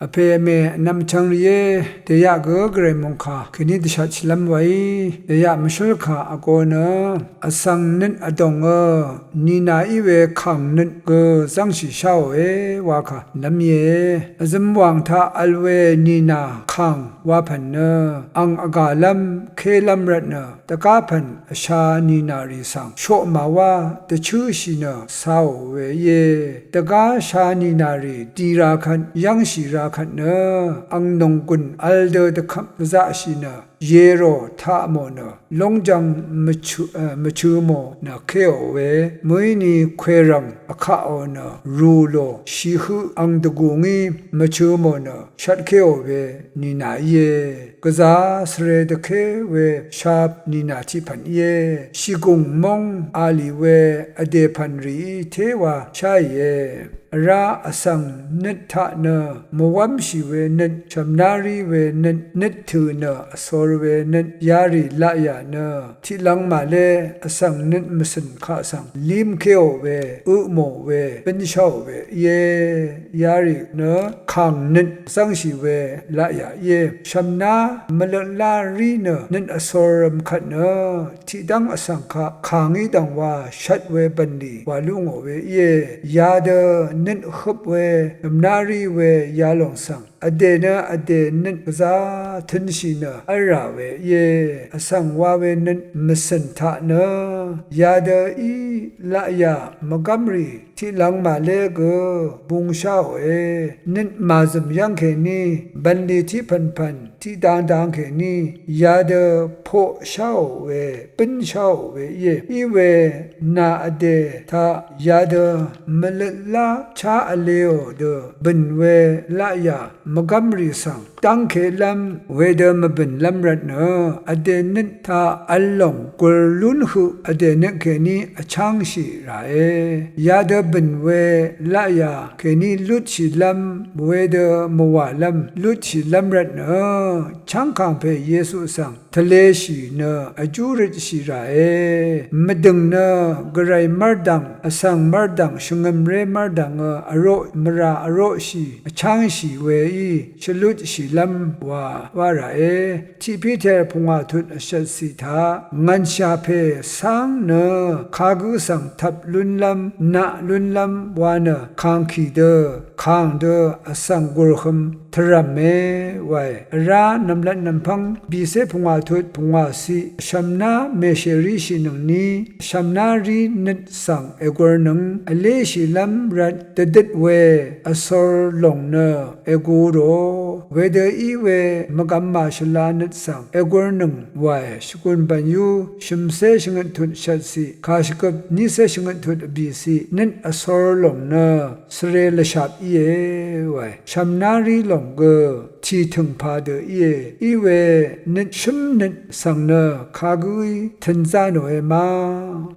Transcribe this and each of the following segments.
อเพเมนำชังเยเดียกเกรมงคาคืนนี้ดิฉันฉลามไว้เดียมชุลคาอโกนะอสังนินอดงนีนาอีเวขังนินกสังชิชาววาคาน้ำเยจำวังท่าอัลเวนีนาขังวาพันเนอังอากาลัมเคลัมรัตเนตะกาพันชานีนาริสังโชมาว่าตะชื่อชินสาวเวเยตะกาชานีนารีตีราคันยังชีราคันเนอังนงกุนอัลเดตะคัมซาชินเยโรทาโมเนลงจังมชูโมนะเคโอเวมวยนีเครังอคาโอเนรูโลชีฮึอังตะกุงีมชูโมเนชัดเคโอเวนีนาเยกะซาสเรตะเคเวชาบนีนาทิพันเยชิกุงมงอาลีเวอเดพันรีเทวาชายเยราอสังนิทะเนมวัมชีเวนิชำนารีเวนิถือเนอโซรเวนิยาริละยาเนที่หลังมาเลอสังนิมสินข้าสังลิมเคโอเวอุโมเวเป็นชาวเวเยยาริเนขังนิสังชีเวละยาเยชำนามลลารีเนนิอโซรมขัดเนที่ดังอสังขะขังอีดังว่าชัดเวบันดีวาลุงโอเวเยยาเดนินขบเวนารีเวยาลงสังอเดนะอเดนินซาทินชีนะอราเวเยอสังวาเวนินมสันทะเนยาเดอีละยามกัมรีที่หลังมาเลกบุงชาวนินมาซมยังเคนีบันดีที่พันที่ดังเคนียาเดโพชาวเวเป็นชาวเวเยอีเวนาอเดทายาเดมลลาชาอเลโอเดบินเวละยามกัมรีสังตั้งเคลัมเวเดมบินลัมรัตเนอเดนินทาอัลลงกุลลุนหุอเดนเคนีอชังชีราเอยาเดบินเวละยาเคนีลุดชิลัมเวเดมวาลัมลุดชิลัมรัตเนชังคังเพเยซูสังทะเลชีเนอจูริชีราเอมดึงเนกไรมารดังอสังมารดังชงมเรมารดังอโรมราอโรชีชังชีเวอีชลุดชีลัมวาราเอที่พิเทพงาทุนชัดสิทางันชาเพสังเนคากุสังทับลุนลัมนาลุนลัมวานะคังคีเดคังเดอสังกุรคมทรมเมไวรานำลันนำพังบีเซพงาทุดพงาสีชัมนาเมเชริชินงนี้ชัมนารีนิดสังเอกวนังอเลชิลัมรัดตดิดเวอสอร์ลงเนเอกูโรเวเดอีเวมกัมมาชลานิดสังเอกวนังไวสกุลบัญญูชิมเซชงทุนชัดสีคาชกับนิเซชงทุนบีสีนิดอสอร์ลงเนสเรลชับเยไวชัมนารีลงเกที่ถึงพาเดอีเวนิดชิมนิดสังเนคากุยทันซาโนเอมา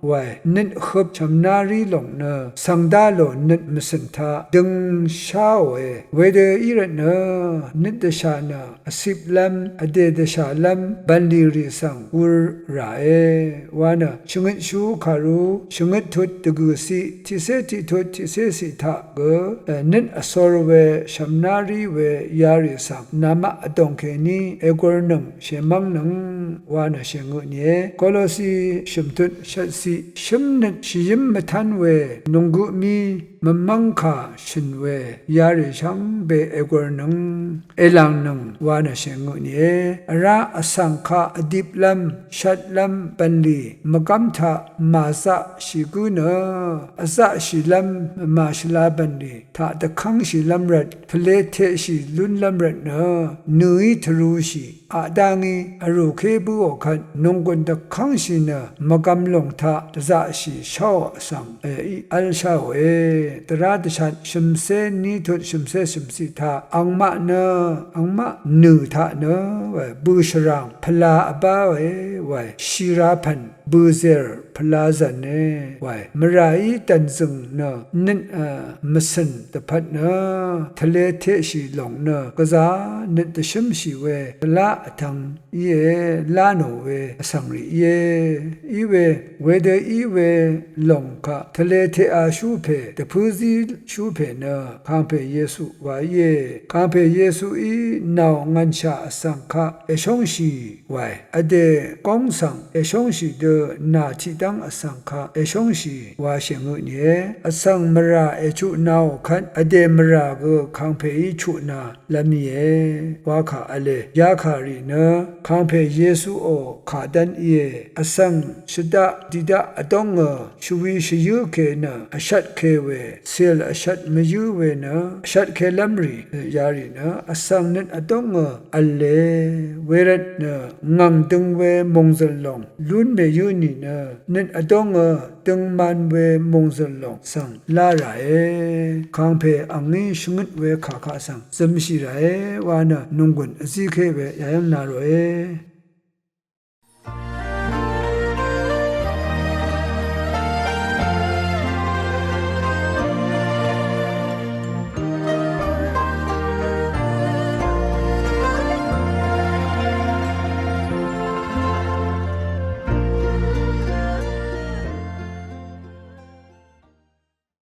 ไวนิดขบชำนารีลงเนสังดาโลนิดมสันทาดึงชาวเวเดอีระเนนิดเดชานาอสิบลัมอเดเดชาลัมบันดีริสังอุราเอวานะชงดชูคารุชงดทุดตกุสีทิเซติทุดทิเซสิทาเกนิดอสอรเวชำนารีเวยาริสังนามาอดงเคนีเอกวนังเชมังนังวานะเชงุเนโคโลสีชิมตุนชัดสีชิมนิดชิยิมมทันเวนงกุมีมมังคาชินเวยาริชังเบเอกวนังเอลังนังวานะเชงุเนราอสังคาอดิบลัมชัดลัมปันลีมกัมทามาซาชิกุเนอซาชิลัมมาชลาบันลีทาตะคังชิลัมรัดทะเลเทชิลุนลัมรัดเนนุยทรูชีอาดังีอรุเคบุโอคันนงกุนตะคังชินะมกัมลงทาตะซาชิชาวสังอัลชาวตราดชัดชิมเซนีทุดชิมเซชิมสิทาอังมะเนอังมะนูทะเนบูชรังพลาอบาไวชิราพันบูเซอร์พลาซาเนไวมรายตันซึงเนนินมสันตะพัน มัดเนอทะเลเทชีหลงเนอกะซาเนตชิมชีเวละทังเยลาโนเวสังริเยอีเวเวเดอีเวหลงคะทะเลเทอาชูเพตะพูซีชูเพเนคังเพเยซูวาเยคังเพเยซูอีนาวงันชาสังคะเอชงชีไวอเดกองสังเอชงชีเดนาทิตังอสังคะเอชงชีวาเชงุเนอสังมราเอชุนาวคันอเดมราเกคังเพอีชุนาลามีเอวาคาอเลยาคารีเนคังเพเยซูโอขาดันเออสังชดาดิดาอดงชูวิชยูเคนะอชัดเคเวเซลอชัดมยูเวนะอชัดเคลัมรียารีนะอสังนั้นอดงอัลเลเวรดนะงังตึงเวมงซลงลุนเมยูนีนะนั้นอดงตึงมันเวมงซลงสังลาราเอคังเพอังนี้ชงดเวขาขาสังสมชิราเอวานะนุงกุนอซิเคเวยายมนาโรเอ